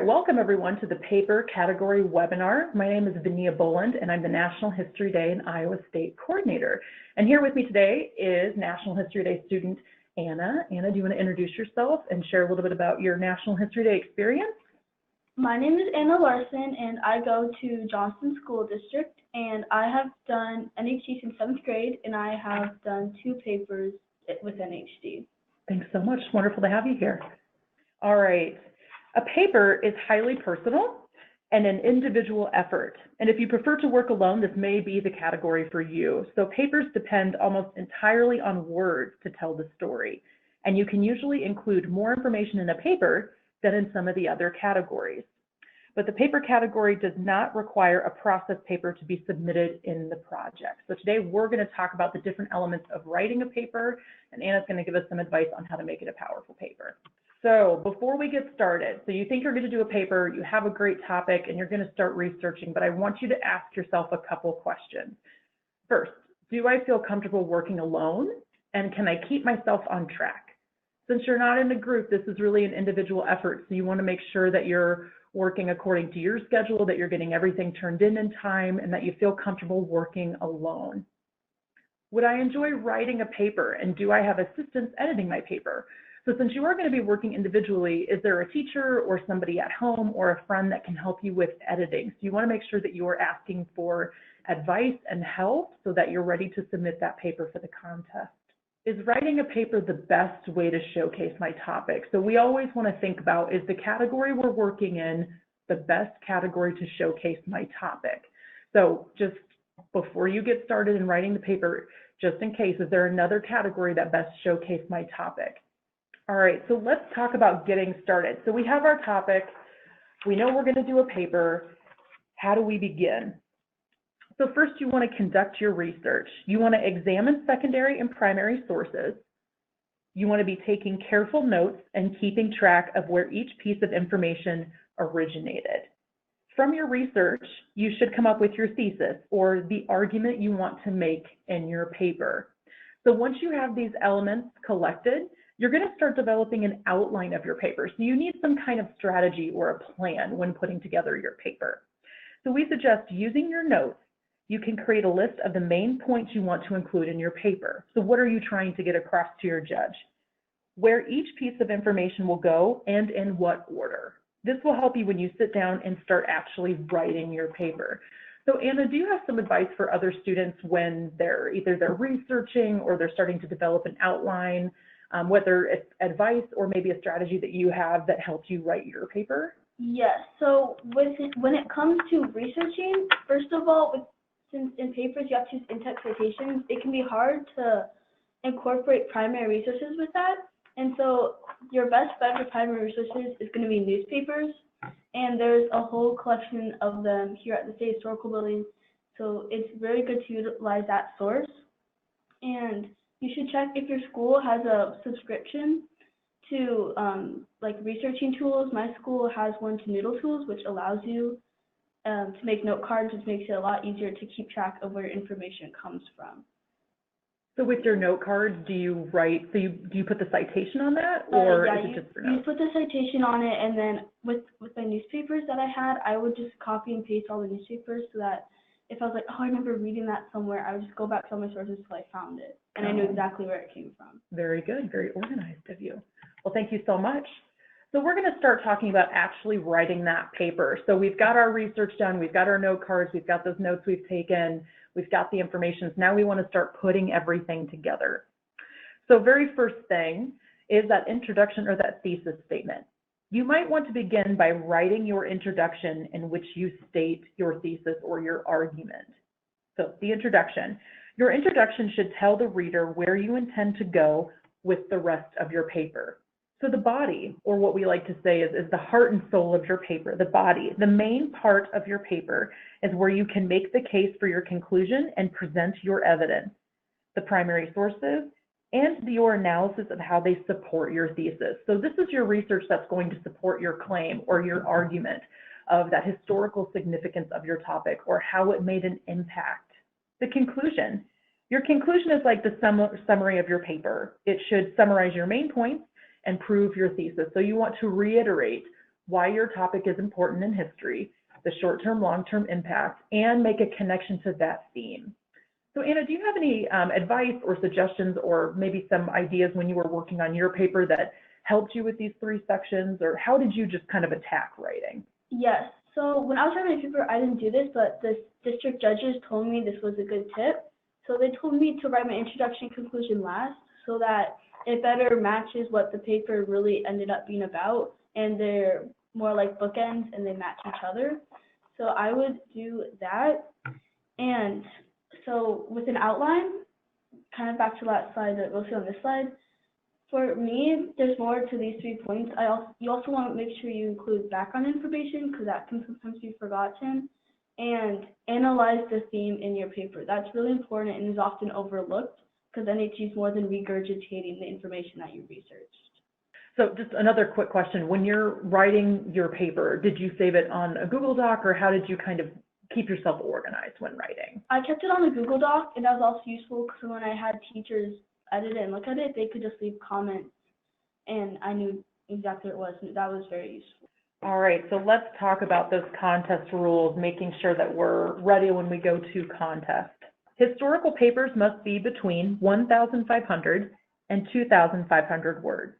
right, welcome everyone to the paper category webinar. My name is Vinia Boland and I'm the National History Day and Iowa State Coordinator. And here with me today is National History Day student Anna. Anna, do you want to introduce yourself and share a little bit about your National History Day experience? My name is Anna Larson and I go to Johnston School District, and I have done NHD since 7th grade, and I have done 2 papers with NHD. Thanks so much. Wonderful to have you here. All right. A paper is highly personal and an individual effort. And if you prefer to work alone, this may be the category for you. So papers depend almost entirely on words to tell the story. And you can usually include more information in a paper than in some of the other categories. But the paper category does not require a process paper to be submitted in the project. So today we're going to talk about the different elements of writing a paper, and Anna's going to give us some advice on how to make it a powerful paper. So before we get started, so you think you're going to do a paper, you have a great topic, and you're going to start researching, but I want you to ask yourself a couple questions. First, do I feel comfortable working alone? And can I keep myself on track? Since you're not in a group, this is really an individual effort, so you want to make sure that you're working according to your schedule, that you're getting everything turned in time, and that you feel comfortable working alone. Would I enjoy writing a paper, and do I have assistants editing my paper? So since you are going to be working individually, is there a teacher or somebody at home or a friend that can help you with editing? So you want to make sure that you are asking for advice and help so that you're ready to submit that paper for the contest. Is writing a paper the best way to showcase my topic? So we always want to think about, is the category we're working in the best category to showcase my topic? So just before you get started in writing the paper, just in case, is there another category that best showcase my topic? All right, so let's talk about getting started. So we have our topic, we know we're going to do a paper. How do we begin? So first, you want to conduct your research. You want to examine secondary and primary sources. You want to be taking careful notes and keeping track of where each piece of information originated. From your research, you should come up with your thesis or the argument you want to make in your paper. So once you have these elements collected, you're going to start developing an outline of your paper. So you need some kind of strategy or a plan when putting together your paper. So we suggest using your notes. You can create a list of the main points you want to include in your paper. So what are you trying to get across to your judge? Where each piece of information will go and in what order. This will help you when you sit down and start actually writing your paper. So Anna, do you have some advice for other students when they're researching or they're starting to develop an outline? Whether it's advice or maybe a strategy that you have that helps you write your paper? Yes, so when it comes to researching, first of all, since in papers you have to use in-text citations, it can be hard to incorporate primary resources with that. And so your best bet for primary resources is going to be newspapers, and there's a whole collection of them here at the State Historical Building, so it's very good to utilize that source. And you should check if your school has a subscription to like researching tools. My school has one to Noodle Tools, which allows you to make note cards, which makes it a lot easier to keep track of where your information comes from. So with your note cards, do you write, so do you put the citation on that, or yeah, is it just for notes? You put the citation on it, and then with my newspapers that I had, I would just copy and paste all the newspapers so that if I was like, oh, I remember reading that somewhere, I would just go back to all my sources until I found it, and I knew exactly where it came from. Very good, very organized of you. Well, thank you so much. So we're going to start talking about actually writing that paper. So we've got our research done, we've got our note cards, we've got those notes we've taken, we've got the information. So now we want to start putting everything together. So very first thing is that introduction or that thesis statement. You might want to begin by writing your introduction in which you state your thesis or your argument. So the introduction. Your introduction should tell the reader where you intend to go with the rest of your paper. So the body, or what we like to say is the heart and soul of your paper, the body. The main part of your paper is where you can make the case for your conclusion and present your evidence, the primary sources, and your analysis of how they support your thesis. So this is your research that's going to support your claim or your argument of that historical significance of your topic or how it made an impact. The conclusion. Your conclusion is like the summary of your paper. It should summarize your main points and prove your thesis. So you want to reiterate why your topic is important in history, the short-term, long-term impact, and make a connection to that theme. So Anna, do you have any advice or suggestions or maybe some ideas when you were working on your paper that helped you with these 3 sections, or how did you just kind of attack writing? Yes. So when I was writing my paper, I didn't do this, but the district judges told me this was a good tip. So they told me to write my introduction and conclusion last so that it better matches what the paper really ended up being about, and they're more like bookends and they match each other. So I would do that. And so with an outline, kind of back to that slide that we'll see on this slide, for me, there's more to these 3 points. You also want to make sure you include background information because that can sometimes be forgotten, and analyze the theme in your paper. That's really important and is often overlooked because NHD is more than regurgitating the information that you researched. So just another quick question. When you're writing your paper, did you save it on a Google Doc, or how did you kind of keep yourself organized when writing? I kept it on a Google Doc, and that was also useful because when I had teachers edit it and look at it, they could just leave comments, and I knew exactly what it was, and that was very useful. All right, so let's talk about those contest rules, making sure that we're ready when we go to contest. Historical papers must be between 1,500 and 2,500 words.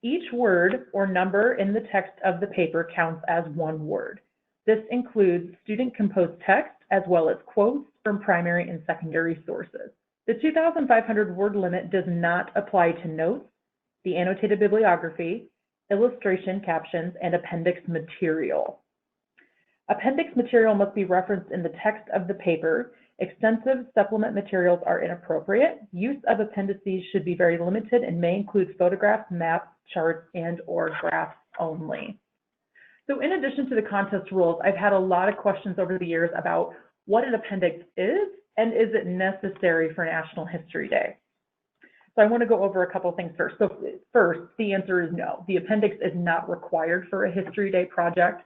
Each word or number in the text of the paper counts as 1 word. This includes student-composed text as well as quotes from primary and secondary sources. The 2,500 word limit does not apply to notes, the annotated bibliography, illustration, captions, and appendix material. Appendix material must be referenced in the text of the paper. Extensive supplement materials are inappropriate. Use of appendices should be very limited and may include photographs, maps, charts, and/or graphs only. So in addition to the contest rules, I've had a lot of questions over the years about what an appendix is and is it necessary for National History Day. So I want to go over a couple things first. So first, the answer is no. The appendix is not required for a History Day project.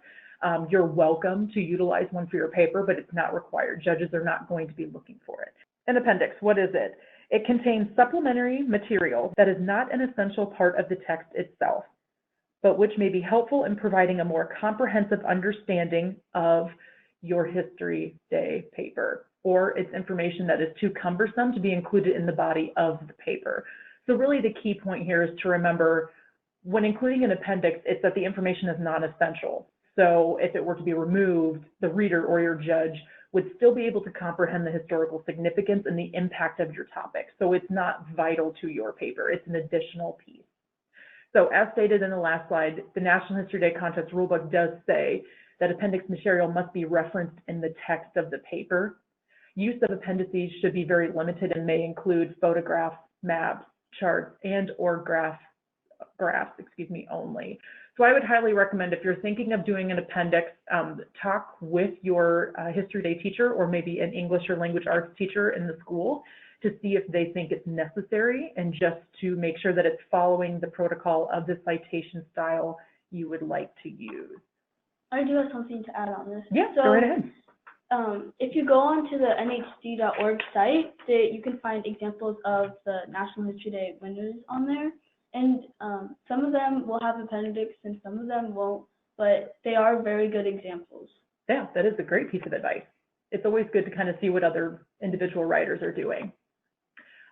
You're welcome to utilize one for your paper, but it's not required. Judges are not going to be looking for it. An appendix, what is it? It contains supplementary material that is not an essential part of the text itself, but which may be helpful in providing a more comprehensive understanding of your History Day paper, or it's information that is too cumbersome to be included in the body of the paper. So really the key point here is to remember when including an appendix, it's that the information is non-essential. So if it were to be removed, the reader or your judge would still be able to comprehend the historical significance and the impact of your topic. So it's not vital to your paper, it's an additional piece. So as stated in the last slide, the National History Day Contest Rulebook does say that appendix material must be referenced in the text of the paper. Use of appendices should be very limited and may include photographs, maps, charts, and/or graphs only. So I would highly recommend, if you're thinking of doing an appendix, talk with your History Day teacher or maybe an English or language arts teacher in the school to see if they think it's necessary, and just to make sure that it's following the protocol of the citation style you would like to use. I do have something to add on this. Yeah, go right ahead. If you go onto the nhd.org site, you can find examples of the National History Day winners on there. And some of them will have appendix and some of them won't, but they are very good examples. Yeah, that is a great piece of advice. It's always good to kind of see what other individual writers are doing.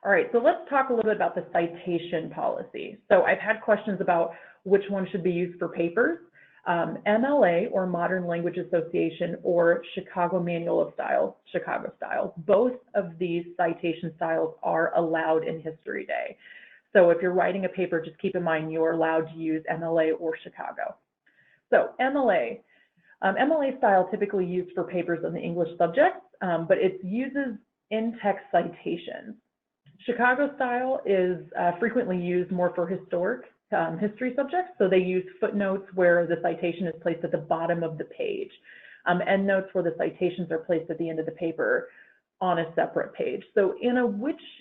All right, so let's talk a little bit about the citation policy. So I've had questions about which one should be used for papers. MLA, or Modern Language Association, or Chicago Manual of Styles, Chicago Styles. Both of these citation styles are allowed in History Day. So if you're writing a paper, just keep in mind you're allowed to use MLA or Chicago. So MLA style typically used for papers on the English subjects, but it uses in-text citations. Chicago style is frequently used more for historic history subjects, so they use footnotes where the citation is placed at the bottom of the page, endnotes where the citations are placed at the end of the paper on a separate page. So Anna,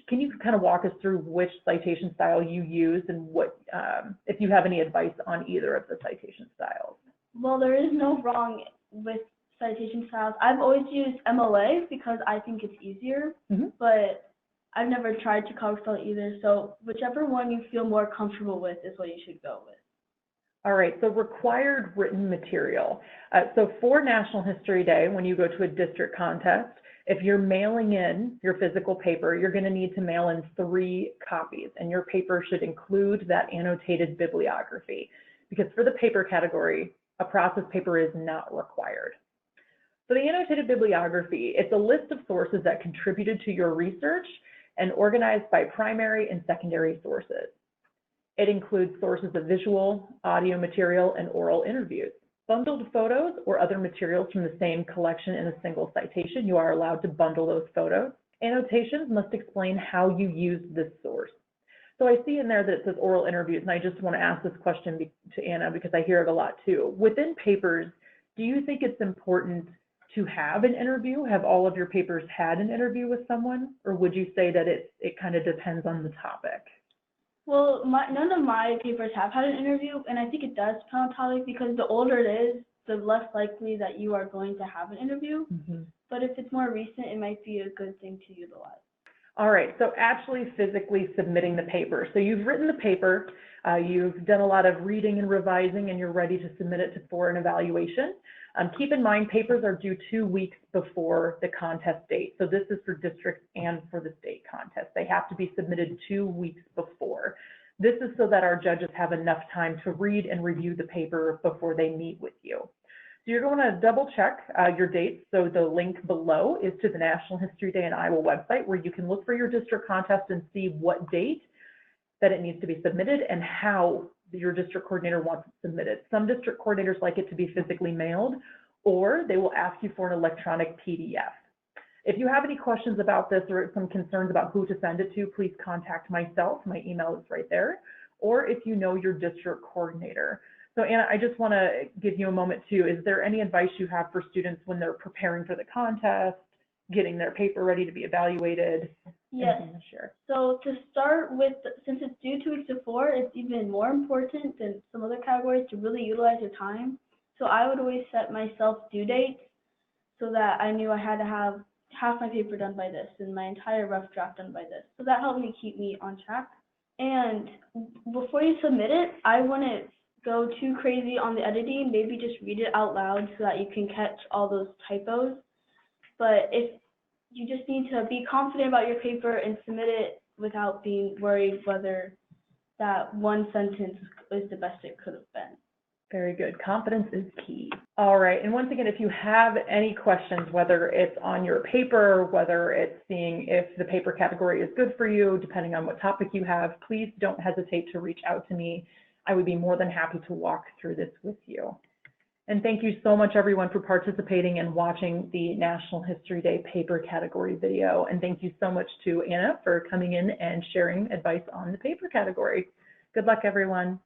can you kind of walk us through which citation style you use and what, if you have any advice on either of the citation styles? Well, there is no wrong with citation styles. I've always used MLA because I think it's easier, but I've never tried Chicago style either. So whichever one you feel more comfortable with is what you should go with. All right, so required written material. So for National History Day, when you go to a district contest, if you're mailing in your physical paper, you're going to need to mail in 3 copies, and your paper should include that annotated bibliography, because for the paper category, a process paper is not required. So the annotated bibliography, it's a list of sources that contributed to your research and organized by primary and secondary sources. It includes sources of visual, audio material, and oral interviews. Bundled photos or other materials from the same collection in a single citation, you are allowed to bundle those photos. Annotations must explain how you used this source. So I see in there that it says oral interviews, and I just want to ask this question to Anna because I hear it a lot too. Within papers, do you think it's important to have an interview? Have all of your papers had an interview with someone? Or would you say that it kind of depends on the topic? Well, none of my papers have had an interview, and I think it does depend on topic because the older it is, the less likely that you are going to have an interview. Mm-hmm. But if it's more recent, it might be a good thing to utilize. All right, so actually physically submitting the paper. So you've written the paper, you've done a lot of reading and revising, and you're ready to submit it for an evaluation. Keep in mind, papers are due 2 weeks before the contest date. So this is for districts and for the state contest. They have to be submitted 2 weeks before. This is so that our judges have enough time to read and review the paper before they meet with you. So you're going to double check your dates. So the link below is to the National History Day in Iowa website where you can look for your district contest and see what date that it needs to be submitted and how your district coordinator wants it submitted. Some district coordinators like it to be physically mailed, or they will ask you for an electronic PDF. If you have any questions about this or some concerns about who to send it to, please contact myself. My email is right there. Or if you know your district coordinator. So Anna, I just want to give you a moment too. Is there any advice you have for students when they're preparing for the contest, getting their paper ready to be evaluated? Yes. So to start with, since it's due 2 weeks before, it's even more important than some other categories to really utilize your time. So I would always set myself due dates so that I knew I had to have half my paper done by this and my entire rough draft done by this. So that helped me keep me on track. And before you submit it, I wouldn't go too crazy on the editing. Maybe just read it out loud so that you can catch all those typos. But if you just need to be confident about your paper and submit it without being worried whether that one sentence is the best it could have been. Very good. Confidence is key. All right. And once again, if you have any questions, whether it's on your paper, whether it's seeing if the paper category is good for you, depending on what topic you have, please don't hesitate to reach out to me. I would be more than happy to walk through this with you. And thank you so much, everyone, for participating and watching the National History Day paper category video. And thank you so much to Anna for coming in and sharing advice on the paper category. Good luck, everyone.